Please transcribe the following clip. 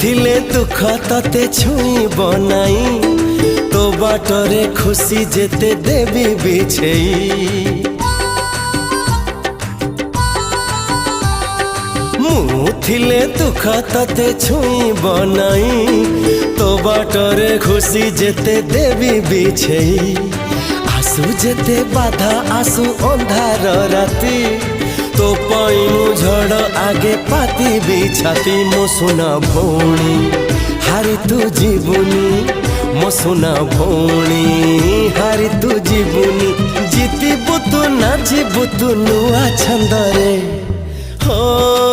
ଥିଲେ ଦୁଃଖ ତତେ ଛୁଇଁବ ନାଇଁ, ତୋ ବାଟରେ ଖୁସି ଯେତେ ଦେବି ବିଛେଇ। ମୁଁ ଥିଲେ ଦୁଃଖ ତତେ ଛୁଇଁବ ନାଇଁ, ତୋ ବାଟରେ ଖୁସି ଯେତେ ଦେବି ବିଛେଇ। आसु जेते बाधा आसु अंधार राती, तो पाई मु झड़ आगे पाती बिछाती। मो सुना भौणी हारी तू जीवनी, मो सुना भौणी हारी तू जीवनी। जीती बुतु ना जीवतु नुआ छंदरे हो।